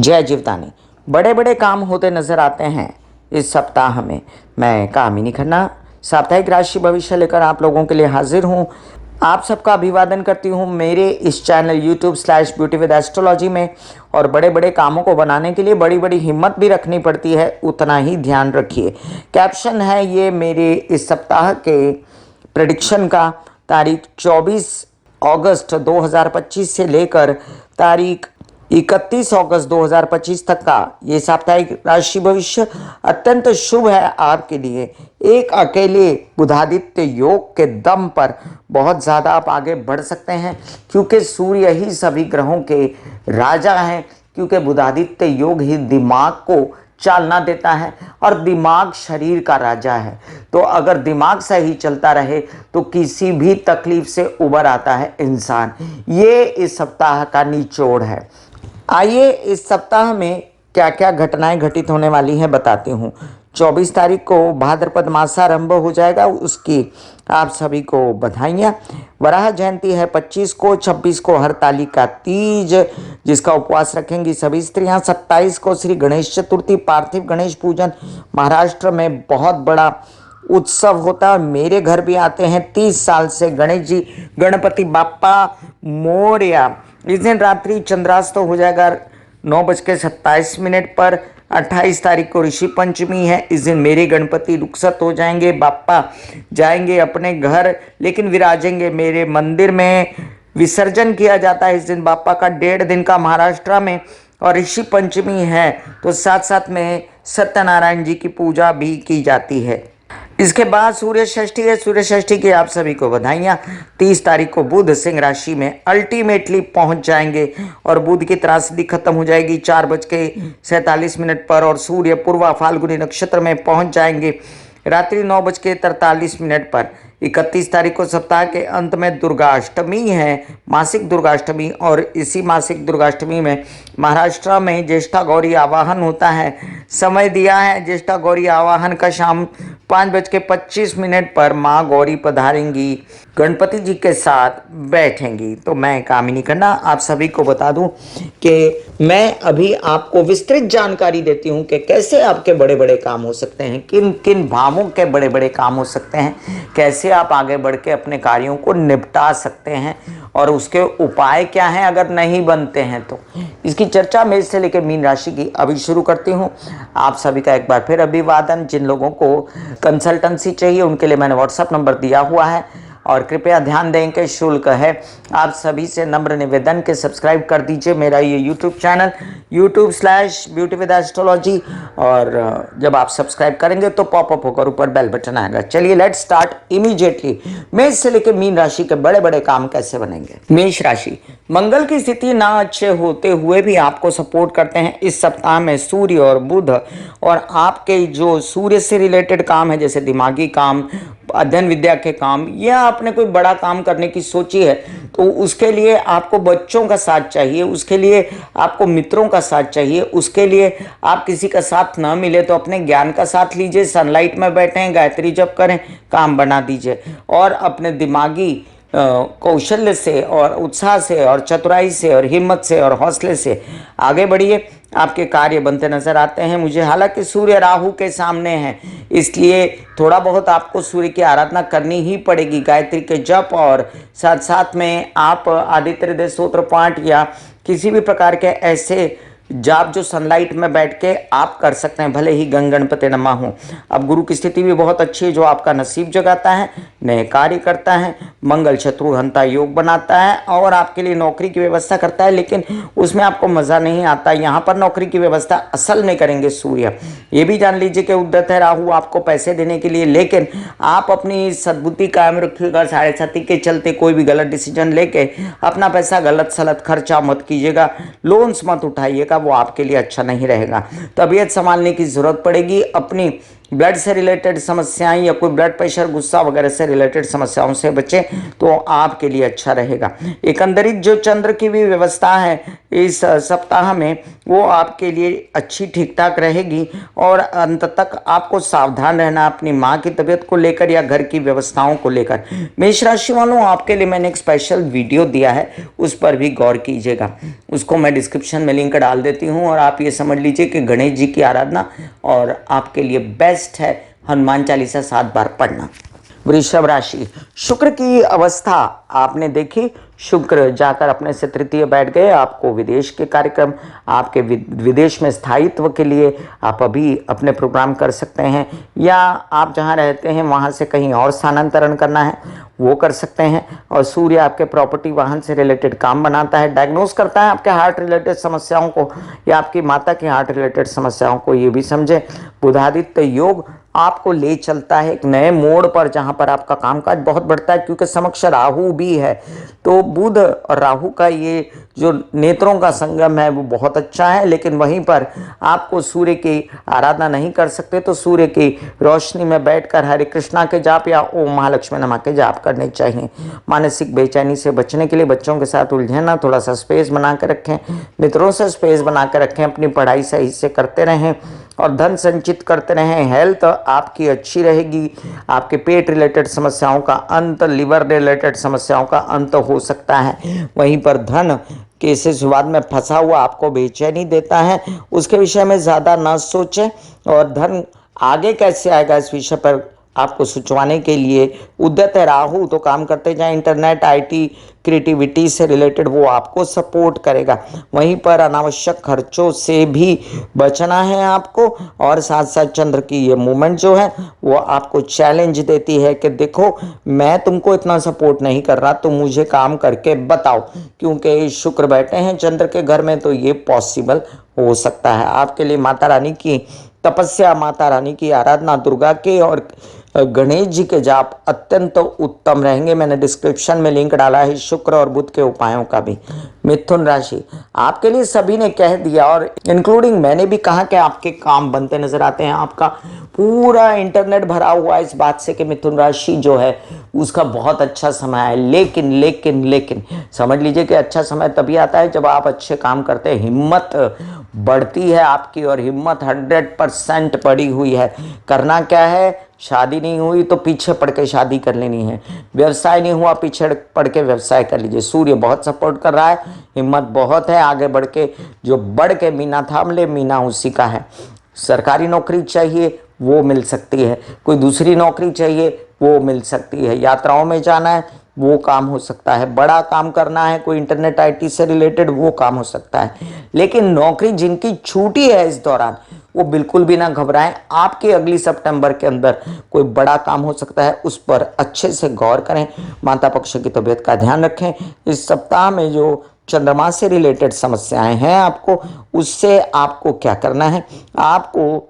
जय जीवदानी। बड़े बड़े काम होते नजर आते हैं इस सप्ताह में। मैं कामिनी खन्ना साप्ताहिक राशि भविष्य लेकर आप लोगों के लिए हाजिर हूँ। आप सबका अभिवादन करती हूँ मेरे इस चैनल YouTube/ब्यूटी विद एस्ट्रोलॉजी में। और बड़े बड़े कामों को बनाने के लिए बड़ी बड़ी हिम्मत भी रखनी पड़ती है, उतना ही ध्यान रखिए। कैप्शन है ये मेरे इस सप्ताह के प्रेडिक्शन का। तारीख 24 अगस्त 2025 से लेकर तारीख 31 अगस्त 2025 तक का ये साप्ताहिक राशि भविष्य अत्यंत शुभ है आपके लिए। एक अकेले बुधादित्य योग के दम पर बहुत ज़्यादा आप आगे बढ़ सकते हैं, क्योंकि सूर्य ही सभी ग्रहों के राजा हैं। क्योंकि बुधादित्य योग ही दिमाग को चालना देता है और दिमाग शरीर का राजा है। तो अगर दिमाग सही चलता रहे तो किसी भी तकलीफ से उबर आता है इंसान। ये इस सप्ताह का निचोड़ है। आइए इस सप्ताह में क्या क्या घटनाएं घटित होने वाली हैं बताती हूँ। 24 तारीख को भाद्रपद मास आरंभ हो जाएगा, उसकी आप सभी को बधाइयाँ। वराह जयंती है 25 को, 26 को हरतालिका तीज जिसका उपवास रखेंगी सभी स्त्रियां। 27 को श्री गणेश चतुर्थी, पार्थिव गणेश पूजन महाराष्ट्र में बहुत बड़ा उत्सव होता है। मेरे घर भी आते हैं 30 साल से गणेश जी, गणपति बाप्पा मोरया। इस दिन रात्रि चंद्रास्त हो जाएगा 9:27 पर। 28 तारीख को ऋषि पंचमी है। इस दिन मेरे गणपति रुखसत हो जाएंगे, बाप्पा जाएंगे अपने घर, लेकिन विराजेंगे मेरे मंदिर में। विसर्जन किया जाता है इस दिन बाप्पा का 1.5 दिन का महाराष्ट्र में। और ऋषि पंचमी है तो साथ साथ में सत्यनारायण जी की पूजा भी की जाती है। इसके बाद सूर्य षष्ठी है। सूर्य षष्ठी की आप सभी को बधाइयाँ। 30 तारीख को बुध सिंह राशि में अल्टीमेटली पहुंच जाएंगे और बुध की त्रासदी खत्म हो जाएगी 4:47 पर। और सूर्य पूर्वा फाल्गुनी नक्षत्र में पहुंच जाएंगे रात्रि 9:43 पर। 31 तारीख को सप्ताह के अंत में दुर्गाष्टमी है, मासिक दुर्गाष्टमी। और इसी मासिक दुर्गाष्टमी में महाराष्ट्र में ज्येष्ठा गौरी आवाहन होता है। समय दिया है ज्येष्ठा गौरी आवाहन का शाम 5:25 पर। माँ गौरी पधारेंगी, गणपति जी के साथ बैठेंगी। तो मैं कामिनी खन्ना आप सभी को बता दूं कि मैं अभी आपको विस्तृत जानकारी देती हूं कि कैसे आपके बड़े बड़े काम हो सकते हैं, किन किन भावों के बड़े बड़े काम हो सकते हैं, कैसे आप आगे बढ़ के अपने कार्यों को निपटा सकते हैं और उसके उपाय क्या हैं अगर नहीं बनते हैं तो। इसकी चर्चा मेष से लेकर मीन राशि की अभी शुरू करती हूँ। आप सभी का एक बार फिर अभिवादन। जिन लोगों को कंसल्टेंसी चाहिए उनके लिए मैंने व्हाट्सएप नंबर दिया हुआ है। और कृपया ध्यान दें कि शुल्क है। आप सभी से नम्र निवेदन के सब्सक्राइब कर दीजिए मेरा ये YouTube चैनल YouTube/ब्यूटी विद एस्ट्रोलॉजी। और जब आप सब्सक्राइब करेंगे तो पॉपअप होकर ऊपर बेल बटन आएगा। चलिए लेट्स स्टार्ट इमीडिएटली। मेष से लेकर मीन राशि के बड़े बड़े काम कैसे बनेंगे। मेष राशि, मंगल की स्थिति ना अच्छे होते हुए भी आपको सपोर्ट करते हैं इस सप्ताह में सूर्य और बुध। और आपके जो सूर्य से रिलेटेड काम है, जैसे दिमागी काम, अध्ययन विद्या के काम, या आपने कोई बड़ा काम करने की सोची है तो उसके लिए आपको बच्चों का साथ चाहिए, उसके लिए आपको मित्रों का साथ चाहिए। उसके लिए आप किसी का साथ ना मिले तो अपने ज्ञान का साथ लीजिए, सनलाइट में बैठें, गायत्री जप करें, काम बना दीजिए। और अपने दिमागी कौशल्य से और उत्साह से और चतुराई से और हिम्मत से और हौसले से आगे बढ़िए। आपके कार्य बनते नजर आते हैं मुझे। हालांकि सूर्य राहु के सामने है, इसलिए थोड़ा बहुत आपको सूर्य की आराधना करनी ही पड़ेगी, गायत्री के जप। और साथ साथ में आप आदित्य हृदय स्तोत्र पाठ या किसी भी प्रकार के ऐसे जाप जो सनलाइट में बैठ के आप कर सकते हैं, भले ही गंग गणपति नमः हो। अब गुरु की स्थिति भी बहुत अच्छी है जो आपका नसीब जगाता है, नए कार्य करता है। मंगल शत्रुहंता योग बनाता है और आपके लिए नौकरी की व्यवस्था करता है, लेकिन उसमें आपको मज़ा नहीं आता। यहाँ पर नौकरी की व्यवस्था असल में करेंगे सूर्य। ये भी जान लीजिए कि उद्धत है राहु आपको पैसे देने के लिए, लेकिन आप अपनी सद्बुद्धि कायम रखिएगा। 7.5 के चलते कोई भी गलत डिसीजन लेके अपना पैसा गलत सलत खर्चा मत कीजिएगा, लोन्स मत उठाइएगा, वो आपके लिए अच्छा नहीं रहेगा। तबीयत संभालने की जरूरत पड़ेगी। अपनी ब्लड से रिलेटेड समस्याएं या कोई ब्लड प्रेशर, गुस्सा वगैरह से रिलेटेड समस्याओं से बचें तो आपके लिए अच्छा रहेगा। एकंदरित जो चंद्र की भी व्यवस्था है इस सप्ताह में, वो आपके लिए अच्छी ठीक ठाक रहेगी। और अंत तक आपको सावधान रहना अपनी माँ की तबीयत को लेकर या घर की व्यवस्थाओं को लेकर। मेष राशि वालों, आपके लिए मैंने एक स्पेशल वीडियो दिया है, उस पर भी गौर कीजिएगा। उसको मैं डिस्क्रिप्शन में लिंक डाल देती हूँ। और आप ये समझ लीजिए कि गणेश जी की आराधना और आपके लिए बेस्ट है हनुमान चालीसा 7 बार पढ़ना। वृषभ राशि, शुक्र की अवस्था आपने देखी। शुक्र जाकर अपने से तृतीय बैठ गए। आपको विदेश के कार्यक्रम, आपके विदेश में स्थायित्व के लिए आप अभी अपने प्रोग्राम कर सकते हैं, या आप जहां रहते हैं वहां से कहीं और स्थानांतरण करना है वो कर सकते हैं। और सूर्य आपके प्रॉपर्टी वाहन से रिलेटेड काम बनाता है, डायग्नोस करता है आपके हार्ट रिलेटेड समस्याओं को या आपकी माता की हार्ट रिलेटेड समस्याओं को। ये भी समझें, बुधादित्य योग आपको ले चलता है एक नए मोड़ पर, जहां पर आपका कामकाज बहुत बढ़ता है, क्योंकि समक्ष राहु भी है। तो बुध और राहु का ये जो नेत्रों का संगम है वो बहुत अच्छा है। लेकिन वहीं पर आपको सूर्य की आराधना नहीं कर सकते तो सूर्य की रोशनी में बैठकर हरे कृष्णा के जाप या ओम महालक्ष्मी नमः के जाप करने चाहिए। मानसिक बेचैनी से बचने के लिए बच्चों के साथ उलझना, थोड़ा सा स्पेस बना कर रखें, मित्रों से स्पेस बना कर रखें, अपनी पढ़ाई सही से करते रहें और धन संचित करते रहें। हेल्थ आपकी अच्छी रहेगी। आपके पेट रिलेटेड समस्याओं का अंत, लिवर रिलेटेड समस्याओं का अंत हो सकता है। वहीं पर धन के से विवाद में फंसा हुआ आपको बेचैनी देता है, उसके विषय में ज़्यादा ना सोचें। और धन आगे कैसे आएगा इस विषय पर आपको सोचवाने के लिए उद्यत है राहु, तो काम करते जाएं। इंटरनेट, आईटी, क्रिएटिविटी से रिलेटेड वो आपको सपोर्ट करेगा। वहीं पर अनावश्यक खर्चों से भी बचना है आपको। और साथ साथ चंद्र की ये मूवमेंट जो है वो आपको चैलेंज देती है कि देखो, मैं तुमको इतना सपोर्ट नहीं कर रहा, तो मुझे काम करके बताओ। क्योंकि शुक्र बैठे हैं चंद्र के घर में, तो ये पॉसिबल हो सकता है। आपके लिए माता रानी की तपस्या, माता रानी की आराधना, दुर्गा के और गणेश जी के जाप अत्यंत उत्तम रहेंगे। मैंने डिस्क्रिप्शन में लिंक डाला है शुक्र और बुध के उपायों का भी। मिथुन राशि, आपके लिए सभी ने कह दिया और इंक्लूडिंग मैंने भी कहा कि आपके काम बनते नजर आते हैं। आपका पूरा इंटरनेट भरा हुआ है इस बात से कि मिथुन राशि जो है उसका बहुत अच्छा समय है। लेकिन लेकिन लेकिन समझ लीजिए कि अच्छा समय तभी आता है जब आप अच्छे काम करते हैं, हिम्मत बढ़ती है आपकी। और हिम्मत 100% पड़ी हुई है। करना क्या है, शादी नहीं हुई तो पीछे पड़ के शादी कर लेनी है, व्यवसाय नहीं हुआ पीछे पड़ के व्यवसाय कर लीजिए। सूर्य बहुत सपोर्ट कर रहा है, हिम्मत बहुत है, आगे बढ़ के जो बढ़ के मीना थाम ले, मीना उसी का है। सरकारी नौकरी चाहिए वो मिल सकती है, कोई दूसरी नौकरी चाहिए वो मिल सकती है, यात्राओं में जाना है वो काम हो सकता है, बड़ा काम करना है कोई इंटरनेट आईटी से रिलेटेड वो काम हो सकता है। लेकिन नौकरी जिनकी छूटी है इस दौरान वो बिल्कुल भी ना घबराएं। आपके अगली सितंबर के अंदर कोई बड़ा काम हो सकता है, उस पर अच्छे से गौर करें। माता पक्ष की तबीयत का ध्यान रखें। इस सप्ताह में जो चंद्रमा से रिलेटेड समस्याएं हैं आपको, उससे आपको क्या करना है, आपको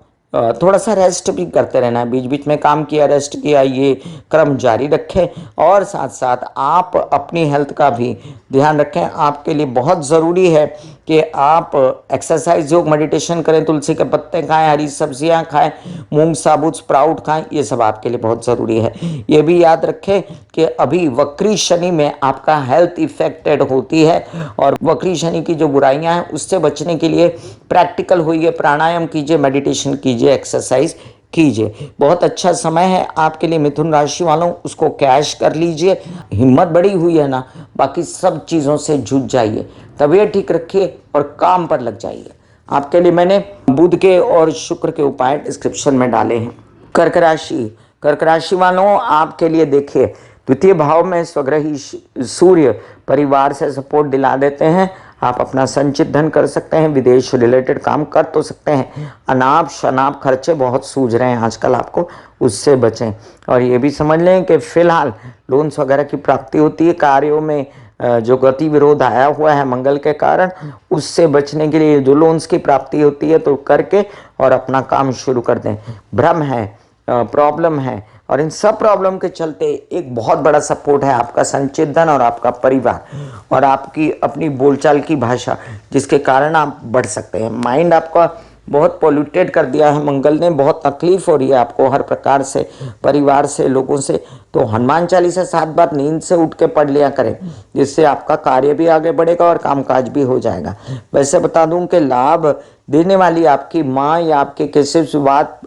थोड़ा सा रेस्ट भी करते रहना है। बीच बीच में काम किया, रेस्ट किया, ये क्रम जारी रखें। और साथ साथ आप अपनी हेल्थ का भी ध्यान रखें। आपके लिए बहुत ज़रूरी है कि आप एक्सरसाइज, योग, मेडिटेशन करें, तुलसी के पत्ते खाएं, हरी सब्जियां खाएं, मूंग साबुत स्प्राउट खाएं, ये सब आपके लिए बहुत ज़रूरी है। ये भी याद रखें कि अभी वक्री शनि में आपका हेल्थ इफेक्टेड होती है। और वक्री शनि की जो बुराइयां हैं उससे बचने के लिए प्रैक्टिकल होइए, प्राणायाम कीजिए, मेडिटेशन कीजिए, एक्सरसाइज कीजिए। बहुत अच्छा समय है आपके लिए मिथुन राशि वालों, उसको कैश कर लीजिए। हिम्मत बढ़ी हुई है ना, बाकी सब चीज़ों से जुट जाइए, तबीयत ठीक रखिए और काम पर लग जाइए। आपके लिए मैंने बुध के और शुक्र के उपाय डिस्क्रिप्शन में डाले हैं। कर्क राशि, कर्क राशि वालों आपके लिए देखिए, द्वितीय भाव में स्वग्रही सूर्य परिवार से सपोर्ट दिला देते हैं। आप अपना संचित धन कर सकते हैं, विदेश रिलेटेड काम कर तो सकते हैं। अनाप शनाप खर्चे बहुत सूझ रहे हैं आजकल आपको, उससे बचें। और ये भी समझ लें कि फिलहाल लोन्स वगैरह की प्राप्ति होती है। कार्यों में जो गति विरोध आया हुआ है मंगल के कारण, उससे बचने के लिए जो लोन्स की प्राप्ति होती है तो करके और अपना काम शुरू कर दें। भ्रम है, प्रॉब्लम है, और इन सब प्रॉब्लम के चलते एक बहुत बड़ा सपोर्ट है आपका संचित धन और आपका परिवार और आपकी अपनी बोलचाल की भाषा, जिसके कारण आप बढ़ सकते हैं। माइंड आपका बहुत पोल्यूटेड कर दिया है मंगल ने, बहुत तकलीफ हो रही है आपको हर प्रकार से, परिवार से, लोगों से। तो हनुमान चालीसा 7 बार नींद से उठ के पढ़ लिया करें, जिससे आपका कार्य भी आगे बढ़ेगा और कामकाज भी हो जाएगा। वैसे बता दूं कि लाभ देने वाली आपकी माँ या आपके किसी विवाद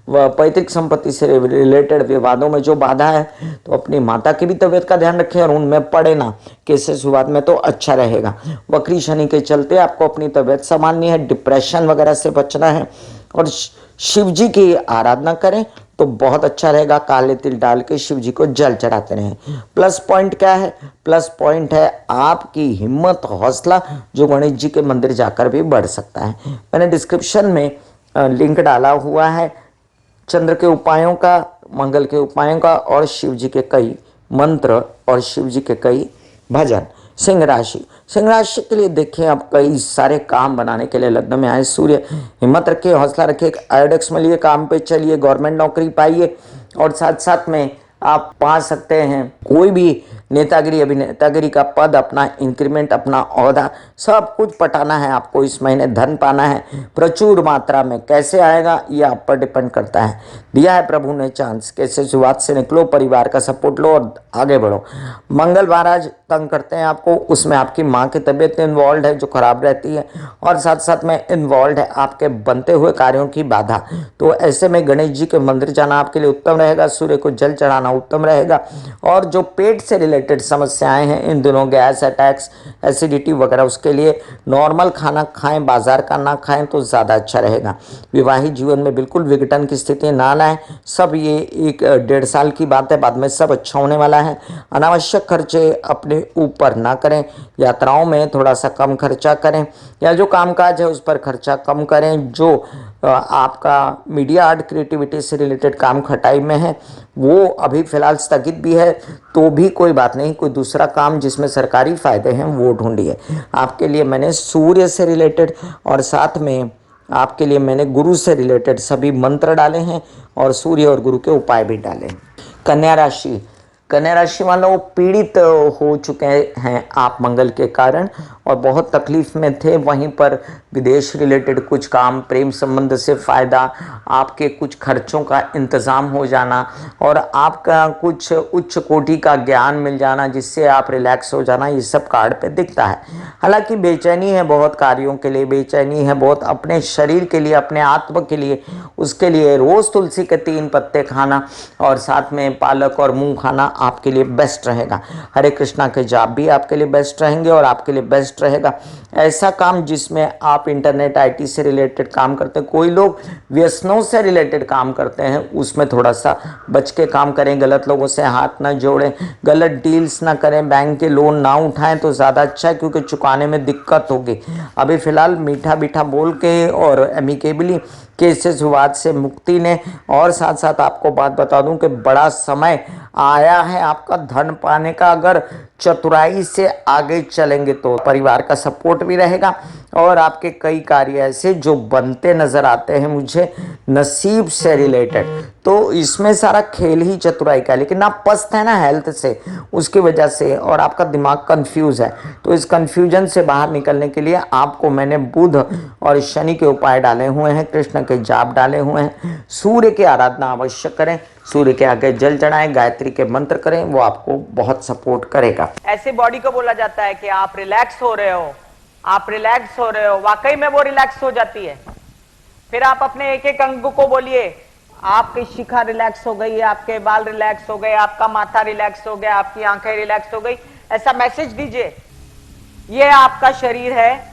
व पैतृक संपत्ति से रिलेटेड विवादों में जो बाधा है, तो अपनी माता की भी तबीयत का ध्यान रखें और उनमें पड़े ना। केसेस विवाद में तो अच्छा रहेगा। वक्री शनि के चलते आपको अपनी तबीयत संभालनी है, डिप्रेशन वगैरह से बचना है और शिव जी की आराधना करें तो बहुत अच्छा रहेगा। काले तिल डाल के शिव जी को जल चढ़ाते रहें। प्लस पॉइंट क्या है? प्लस पॉइंट है आपकी हिम्मत, हौसला, जो गणेश जी के मंदिर जाकर भी बढ़ सकता है। मैंने डिस्क्रिप्शन में लिंक डाला हुआ है चंद्र के उपायों का, मंगल के उपायों का और शिव जी के कई मंत्र और शिव जी के कई भजन। सिंह राशि, सिंह राशि के लिए देखिए आप कई सारे काम बनाने के लिए लग्न में आए सूर्य। हिम्मत रखिए, हौसला रखिए, आयोडेक्स में लिए, काम पे चलिए, गवर्नमेंट नौकरी पाइए और साथ साथ में आप पा सकते हैं कोई भी नेतागिरी, अभिनेतागिरी का पद, अपना इंक्रीमेंट, अपना ओहदा, सब कुछ पटाना है आपको। इस महीने धन पाना है प्रचुर मात्रा में। कैसे आएगा ये आप पर डिपेंड करता है। दिया है प्रभु ने चांस, कैसे शुरुआत से निकलो, परिवार का सपोर्ट लो और आगे बढ़ो। मंगल महाराज तंग करते हैं आपको, उसमें आपकी माँ की तबीयत इन्वॉल्व है जो खराब रहती है और साथ साथ में इन्वॉल्व है आपके बनते हुए कार्यों की बाधा। तो ऐसे में गणेश जी के मंदिर जाना आपके लिए उत्तम रहेगा, सूर्य को जल चढ़ाना उत्तम रहेगा। और जो पेट से रिलेटेड समस्याएं हैं इन दिनों, गैस, अटैक्स, एसिडिटी वगैरह, उसके लिए नॉर्मल खाना खाएं, बाजार का ना खाएं तो ज़्यादा अच्छा रहेगा। विवाहित जीवन में बिल्कुल विघटन की स्थिति ना लाएं। सब ये 1-1.5 साल की बात है, बाद में सब अच्छा होने वाला है। अनावश्यक खर्चे अपने ऊपर ना करें, यात्राओं में थोड़ा सा कम खर्चा करें या जो कामकाज है उस पर खर्चा कम करें। जो आपका मीडिया आर्ट क्रिएटिविटी से रिलेटेड काम खटाई में है वो अभी फ़िलहाल स्थगित भी है, तो भी कोई बात नहीं, कोई दूसरा काम जिसमें सरकारी फ़ायदे हैं वो ढूंढिए। आपके लिए मैंने सूर्य से रिलेटेड और साथ में आपके लिए मैंने गुरु से रिलेटेड सभी मंत्र डाले हैं और सूर्य और गुरु के उपाय भी डाले हैं। कन्या राशि, कन्या राशि वालों पीड़ित हो चुके हैं आप मंगल के कारण और बहुत तकलीफ में थे। वहीं पर विदेश रिलेटेड कुछ काम, प्रेम संबंध से फ़ायदा, आपके कुछ खर्चों का इंतज़ाम हो जाना और आपका कुछ उच्च कोटि का ज्ञान मिल जाना जिससे आप रिलैक्स हो जाना, ये सब कार्ड पे दिखता है। हालांकि बेचैनी है बहुत कार्यों के लिए, बेचैनी है बहुत अपने शरीर के लिए, अपने आत्मा के लिए। उसके लिए रोज़ तुलसी के 3 पत्ते खाना और साथ में पालक और मूंग खाना आपके लिए बेस्ट रहेगा। हरे कृष्णा के जाप भी आपके लिए बेस्ट रहेंगे और आपके लिए बेस्ट रहेगा। ऐसा काम जिसमें आप इंटरनेट, आईटी से रिलेटेड काम करते हैं, कोई लोग व्यसनों से रिलेटेड काम करते हैं, उसमें थोड़ा सा बच के काम करें। गलत लोगों से हाथ ना जोड़ें, गलत डील्स ना करें, बैंक के लोन ना उठाएं तो ज़्यादा अच्छा है क्योंकि चुकाने में दिक्कत होगी। अभी फ़िलहाल मीठा मीठा बोल के और एमिकेबली केसेस विवाद से मुक्ति ने, और साथ साथ आपको बात बता दूं कि बड़ा समय आया है आपका धन पाने का। अगर चतुराई से आगे चलेंगे तो परिवार का सपोर्ट भी रहेगा और आपके कई कार्य ऐसे जो बनते नजर आते हैं मुझे नसीब से रिलेटेड। तो इसमें सारा खेल ही चतुराई का है, लेकिन आप पस्त है ना हेल्थ से, उसकी वजह से, और आपका दिमाग कंफ्यूज है। तो इस कंफ्यूजन से बाहर निकलने के लिए आपको मैंने बुध और शनि के उपाय डाले हुए हैं, कृष्ण के जाप डाले हुए हैं। सूर्य की आराधना अवश्य करें, सूर्य के आगे जल चढ़ाएं, गायत्री के मंत्र करें, वो आपको बहुत सपोर्ट करेगा। ऐसे बॉडी को बोला जाता है कि आप रिलैक्स हो रहे हो, आप रिलैक्स हो रहे हो, वाकई में वो रिलैक्स हो जाती है। फिर आप अपने एक एक अंग को बोलिए, आपकी शिखा रिलैक्स हो गई, आपके बाल रिलैक्स हो गए, आपका माथा रिलैक्स हो गया, आपकी आंखें रिलैक्स हो गई, ऐसा मैसेज दीजिए। ये आपका शरीर है,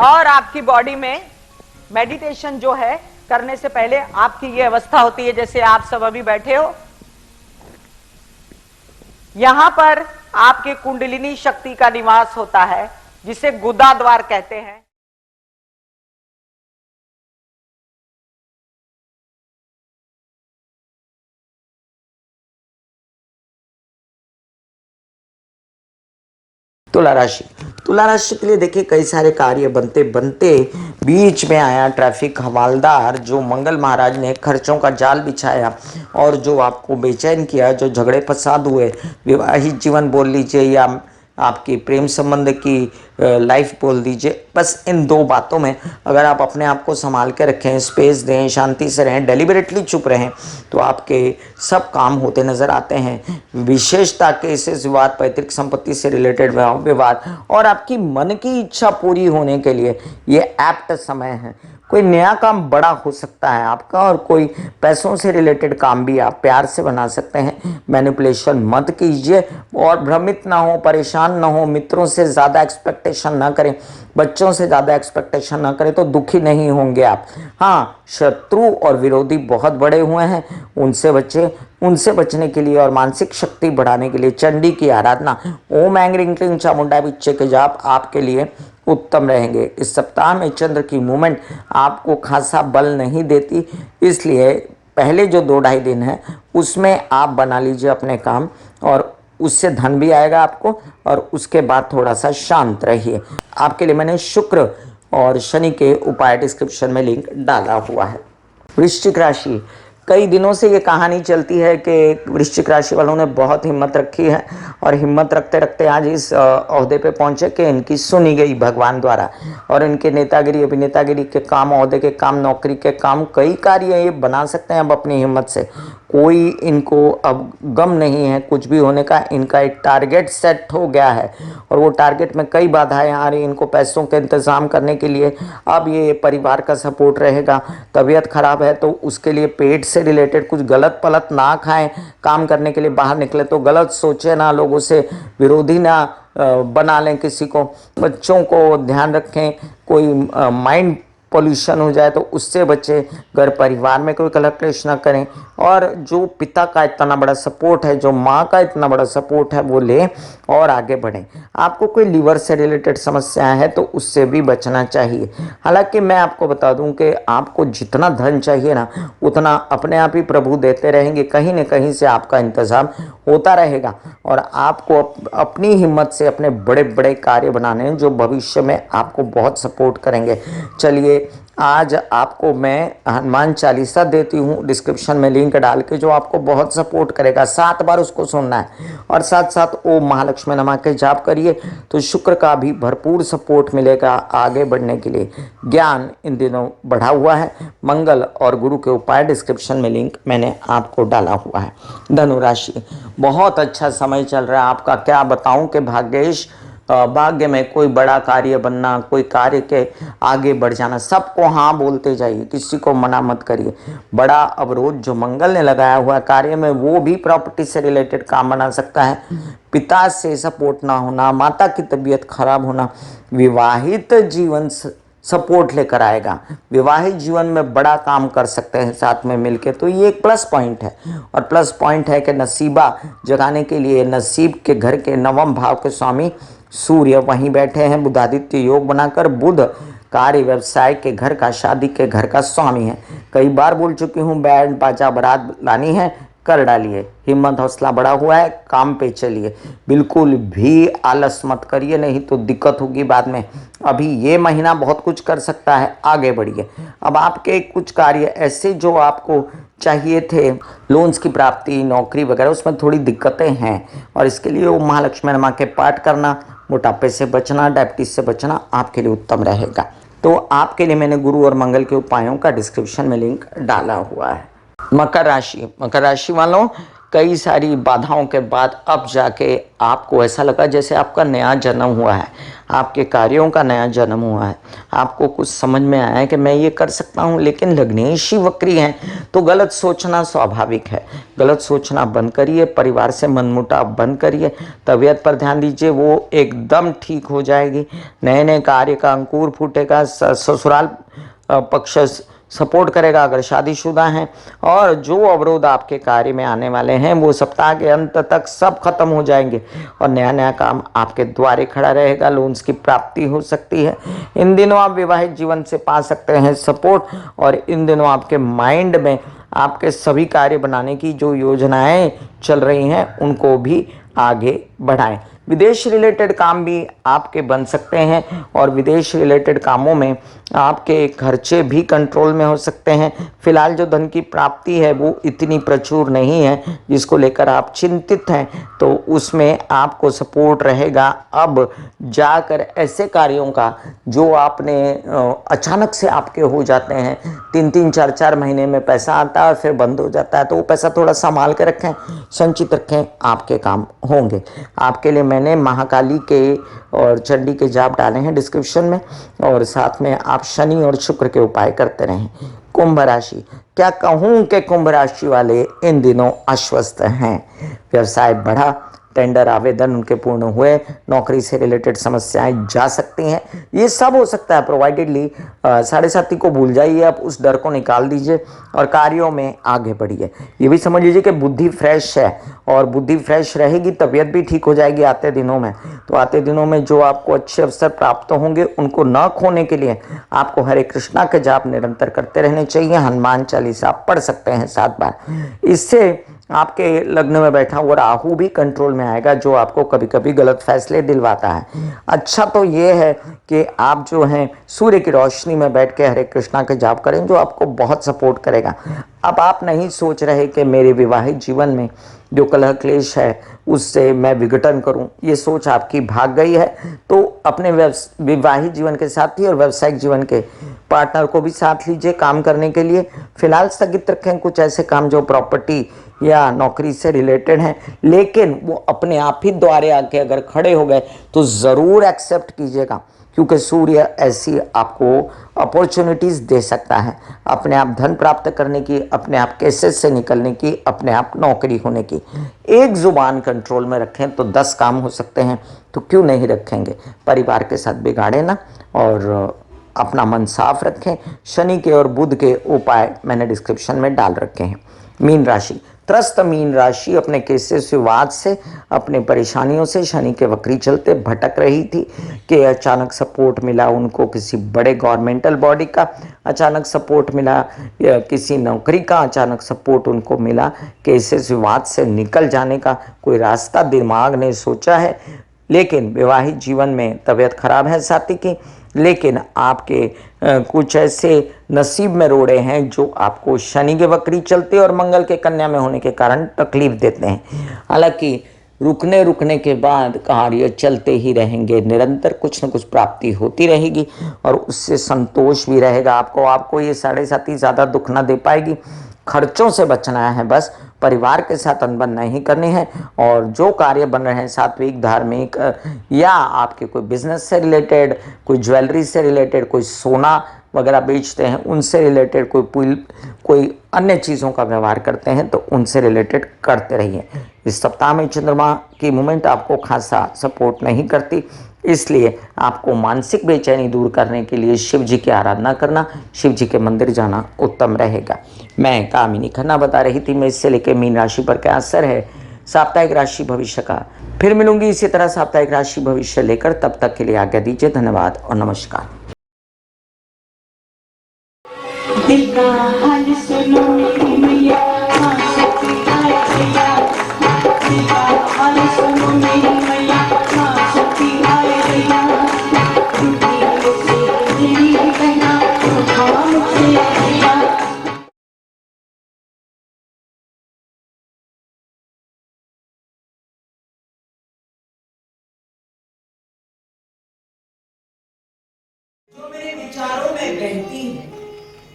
और आपकी बॉडी में मेडिटेशन जो है करने से पहले आपकी ये अवस्था होती है जैसे आप सब अभी बैठे हो। यहां पर आपके कुंडलिनी शक्ति का निवास होता है जिसे गुदा द्वार कहते हैं। तुला राशि के लिए देखिए कई सारे कार्य बनते बनते बीच में आया ट्रैफिक हवालदार, जो मंगल महाराज ने खर्चों का जाल बिछाया और जो आपको बेचैन किया, जो झगड़े फसाद हुए, विवाहित जीवन बोल लीजिए या आपकी प्रेम संबंध की लाइफ बोल दीजिए, बस इन दो बातों में अगर आप अपने आप को संभाल के रखें, स्पेस दें, शांति से रहें, डेलिबरेटली चुप रहें, तो आपके सब काम होते नज़र आते हैं। विशेषता केसेस, विवाद, पैतृक संपत्ति से रिलेटेड विवाद और आपकी मन की इच्छा पूरी होने के लिए ये एप्ट समय है। कोई नया काम बड़ा हो सकता है आपका और कोई पैसों से रिलेटेड काम भी आप प्यार से बना सकते हैं। मैनिपुलेशन मत कीजिए और भ्रमित ना हो, परेशान ना हो, मित्रों से ज़्यादा एक्सपेक्टेशन ना करें, बच्चों से ज़्यादा एक्सपेक्टेशन ना करें तो दुखी नहीं होंगे आप। हाँ, शत्रु और विरोधी बहुत बड़े हुए हैं, उनसे बचे। उनसे बचने के लिए और मानसिक शक्ति बढ़ाने के लिए चंडी की आराधना, ओम ऐं ह्रीं क्लीं चामुंडा बिच्चे के जाप आपके लिए उत्तम रहेंगे। इस सप्ताह में चंद्र की मूवमेंट आपको खासा बल नहीं देती, इसलिए पहले जो 2-2.5 दिन है उसमें आप बना लीजिए अपने काम और उससे धन भी आएगा आपको, और उसके बाद थोड़ा सा शांत रहिए। आपके लिए मैंने शुक्र और शनि के उपाय डिस्क्रिप्शन में लिंक डाला हुआ है। वृश्चिक राशि, कई दिनों से ये कहानी चलती है कि वृश्चिक राशि वालों ने बहुत हिम्मत रखी है और हिम्मत रखते रखते आज इस ओहदे पे पहुंचे कि इनकी सुनी गई भगवान द्वारा, और इनके नेतागिरी, अभिनेतागिरी के काम, ओहदे के काम, नौकरी के काम, कई कार्य ये बना सकते हैं अब अपनी हिम्मत से। कोई इनको अब गम नहीं है कुछ भी होने का। इनका एक टारगेट सेट हो गया है और वो टारगेट में कई बाधाएं आ रही। इनको पैसों के इंतज़ाम करने के लिए अब ये परिवार का सपोर्ट रहेगा। तबीयत खराब है तो उसके लिए पेट से रिलेटेड कुछ गलत पलत ना खाएं। काम करने के लिए बाहर निकले तो गलत सोचे ना, लोगों से विरोधी ना बना लें किसी को। बच्चों को ध्यान रखें, कोई माइंड पोल्यूशन हो जाए तो उससे बचे। घर परिवार में कोई कलह क्लेश ना करें, और जो पिता का इतना बड़ा सपोर्ट है, जो माँ का इतना बड़ा सपोर्ट है, वो लें और आगे बढ़ें। आपको कोई लीवर से रिलेटेड समस्याएं हैं तो उससे भी बचना चाहिए। हालांकि मैं आपको बता दूं कि आपको जितना धन चाहिए ना उतना अपने आप ही प्रभु देते रहेंगे, कहीं न कहीं से आपका इंतज़ाम होता रहेगा और आपको अपनी हिम्मत से अपने बड़े बड़े कार्य बनाने हैं जो भविष्य में आपको बहुत सपोर्ट करेंगे। चलिए, आज आपको मैं हनुमान चालीसा देती हूँ डिस्क्रिप्शन में लिंक डाल के, जो आपको बहुत सपोर्ट करेगा। 7 बार उसको सुनना है और साथ साथ ओम महालक्ष्मी नमः के जाप करिए तो शुक्र का भी भरपूर सपोर्ट मिलेगा आगे बढ़ने के लिए। ज्ञान इन दिनों बढ़ा हुआ है। मंगल और गुरु के उपाय डिस्क्रिप्शन में लिंक मैंने आपको डाला हुआ है। धनु राशि, बहुत अच्छा समय चल रहा है आपका। क्या बताऊं कि भाग्य में कोई बड़ा कार्य बनना, कोई कार्य के आगे बढ़ जाना, सबको हाँ बोलते जाइए, किसी को मना मत करिए। बड़ा अवरोध जो मंगल ने लगाया हुआ कार्य में, वो भी प्रॉपर्टी से रिलेटेड काम बना सकता है। पिता से सपोर्ट ना होना, माता की तबीयत खराब होना, विवाहित जीवन सपोर्ट लेकर आएगा। विवाहित जीवन में बड़ा काम कर सकते हैं साथ में मिलके, तो ये एक प्लस पॉइंट है। और प्लस पॉइंट है कि नसीबा जगाने के लिए नसीब के घर के 9वें भाव के स्वामी सूर्य वहीं बैठे हैं, बुधादित्य योग बनाकर। बुध कार्य व्यवसाय के घर का, शादी के घर का स्वामी है। कई बार बोल चुकी हूँ, बैंड बाजा बारात लानी है, कर डालिए। हिम्मत हौसला बढ़ा हुआ है, काम पे चलिए। बिल्कुल भी आलस मत करिए, नहीं तो दिक्कत होगी बाद में। अभी ये महीना बहुत कुछ कर सकता है, आगे बढ़िए। अब आपके कुछ कार्य ऐसे जो आपको चाहिए थे, लोन्स की प्राप्ति, नौकरी वगैरह, उसमें थोड़ी दिक्कतें हैं और इसके लिए वो महालक्ष्मी नमः के पाठ करना, मोटापे से बचना, डायबिटीज से बचना आपके लिए उत्तम रहेगा। तो आपके लिए मैंने गुरु और मंगल के उपायों का डिस्क्रिप्शन में लिंक डाला हुआ है। मकर राशि वालों, कई सारी बाधाओं के बाद अब जाके आपको ऐसा लगा जैसे आपका नया जन्म हुआ है, आपके कार्यों का नया जन्म हुआ है। आपको कुछ समझ में आया है कि मैं ये कर सकता हूँ, लेकिन लग्नेश ही वक्री हैं तो गलत सोचना स्वाभाविक है। गलत सोचना बंद करिए, परिवार से मनमुटाव बंद करिए, तबीयत पर ध्यान दीजिए, वो एकदम ठीक हो जाएगी। नए नए कार्य का अंकुर फूटेगा, ससुराल पक्ष सपोर्ट करेगा अगर शादीशुदा हैं, और जो अवरोध आपके कार्य में आने वाले हैं वो सप्ताह के अंत तक सब खत्म हो जाएंगे और नया नया काम आपके द्वारे खड़ा रहेगा। लोन्स की प्राप्ति हो सकती है। इन दिनों आप विवाहित जीवन से पा सकते हैं सपोर्ट, और इन दिनों आपके माइंड में आपके सभी कार्य बनाने की जो योजनाएं चल रही हैं उनको भी आगे बढ़ाएं। विदेश रिलेटेड काम भी आपके बन सकते हैं और विदेश रिलेटेड कामों में आपके खर्चे भी कंट्रोल में हो सकते हैं। फिलहाल जो धन की प्राप्ति है वो इतनी प्रचुर नहीं है जिसको लेकर आप चिंतित हैं, तो उसमें आपको सपोर्ट रहेगा अब जाकर ऐसे कार्यों का जो आपने अचानक से आपके हो जाते हैं। 3-3 4-4 महीने में पैसा आता है और फिर बंद हो जाता है, तो वो पैसा थोड़ा संभाल के रखें, संचित रखें, आपके काम होंगे। आपके लिए मैंने महाकाली के और चंडी के जाप डाले हैं डिस्क्रिप्शन में, और साथ में आप शनि और शुक्र के उपाय करते रहें। कुंभ राशि, क्या कहूँ कि कुंभ राशि वाले इन दिनों आश्वस्त हैं। व्यवसाय बढ़ा, टेंडर आवेदन उनके पूर्ण हुए, नौकरी से रिलेटेड समस्याएं जा सकती हैं। ये सब हो सकता है प्रोवाइडेडली 7.5 को भूल जाइए, आप उस डर को निकाल दीजिए और कार्यों में आगे बढ़िए। ये भी समझ लीजिए कि बुद्धि फ्रेश है और बुद्धि फ्रेश रहेगी, तबीयत भी ठीक हो जाएगी आते दिनों में। तो आते दिनों में जो आपको अच्छे अवसर प्राप्त होंगे उनको न खोने के लिए आपको हरे कृष्णा के जाप निरंतर करते रहने चाहिए। हनुमान चालीसा पढ़ सकते हैं 7 बार। इससे आपके लग्न में बैठा हुआ राहु भी कंट्रोल में आएगा, जो आपको कभी कभी गलत फैसले दिलवाता है। अच्छा तो ये है कि आप जो हैं सूर्य की रोशनी में बैठ के हरे कृष्णा के जाप करें, जो आपको बहुत सपोर्ट करेगा। अब आप नहीं सोच रहे कि मेरे विवाहित जीवन में जो कलह क्लेश है उससे मैं विघटन करूं, ये सोच आपकी भाग गई है। तो अपने विवाहित जीवन के साथ ही और व्यावसायिक जीवन के पार्टनर को भी साथ लीजिए काम करने के लिए। फिलहाल स्थगित रखें कुछ ऐसे काम जो प्रॉपर्टी या नौकरी से रिलेटेड हैं, लेकिन वो अपने आप ही द्वारे आके अगर खड़े हो गए तो ज़रूर एक्सेप्ट कीजिएगा, क्योंकि सूर्य ऐसी आपको अपॉर्चुनिटीज़ दे सकता है अपने आप धन प्राप्त करने की, अपने आप केसेस से निकलने की, अपने आप नौकरी होने की। एक जुबान कंट्रोल में रखें तो 10 काम हो सकते हैं, तो क्यों नहीं रखेंगे। परिवार के साथ बिगाड़े ना और अपना मन साफ रखें। शनि के और बुध के उपाय मैंने डिस्क्रिप्शन में डाल रखे हैं। मीन राशि, त्रस्त मीन राशि अपने केसेस विवाद से, अपने परेशानियों से शनि के वक्री चलते भटक रही थी कि अचानक सपोर्ट मिला उनको किसी बड़े गवर्नमेंटल बॉडी का, अचानक सपोर्ट मिला या किसी नौकरी का, अचानक सपोर्ट उनको मिला। केसेस विवाद से निकल जाने का कोई रास्ता दिमाग ने सोचा है। लेकिन वैवाहिक जीवन में तबीयत खराब है साथी की, लेकिन आपके कुछ ऐसे नसीब में रोड़े हैं जो आपको शनि के वक्री चलते और मंगल के कन्या में होने के कारण तकलीफ देते हैं। हालांकि रुकने के बाद कार्य चलते ही रहेंगे, निरंतर कुछ न कुछ प्राप्ति होती रहेगी और उससे संतोष भी रहेगा आपको ये 7.5 ज़्यादा दुख ना दे पाएगी। खर्चों से बचना है, बस परिवार के साथ अनबन नहीं करनी है। और जो कार्य बन रहे हैं सात्विक, धार्मिक या आपके कोई बिजनेस से रिलेटेड, कोई ज्वेलरी से रिलेटेड, कोई सोना वगैरह बेचते हैं उनसे रिलेटेड, कोई अन्य चीज़ों का व्यवहार करते हैं तो उनसे रिलेटेड करते रहिए। इस सप्ताह में चंद्रमा की मूवमेंट आपको खासा सपोर्ट नहीं करती, इसलिए आपको मानसिक बेचैनी दूर करने के लिए शिव जी की आराधना करना, शिव जी के मंदिर जाना उत्तम रहेगा। मैं कामिनी खन्ना बता रही थी मैं इससे लेकर मीन राशि पर क्या असर है साप्ताहिक राशि भविष्य का। फिर मिलूंगी इसी तरह साप्ताहिक राशि भविष्य लेकर, तब तक के लिए आज्ञा दीजिए। धन्यवाद और नमस्कार। दिल का हाल सुनो मेरी मैया, हाँ शक्ति आए भैया। दिल का हाल सुनो मेरी मैया, हाँ शक्ति आए भैया। दुनिया से तेरी कहना उठा मुझसे भैया। जो मेरे विचारों में बहती है,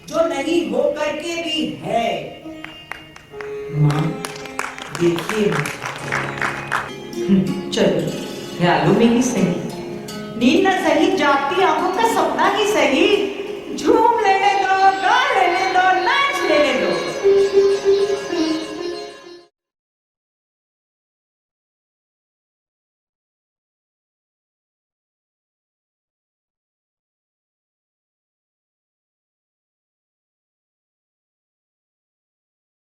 जो नहीं हो करके भी है। माँ देखिए चलो ख्यालों में ही सही, नींद न सही, जागती आंखों का सपना ही सही। झूम लेने दो, गा लेने दो, नाच लेने दो।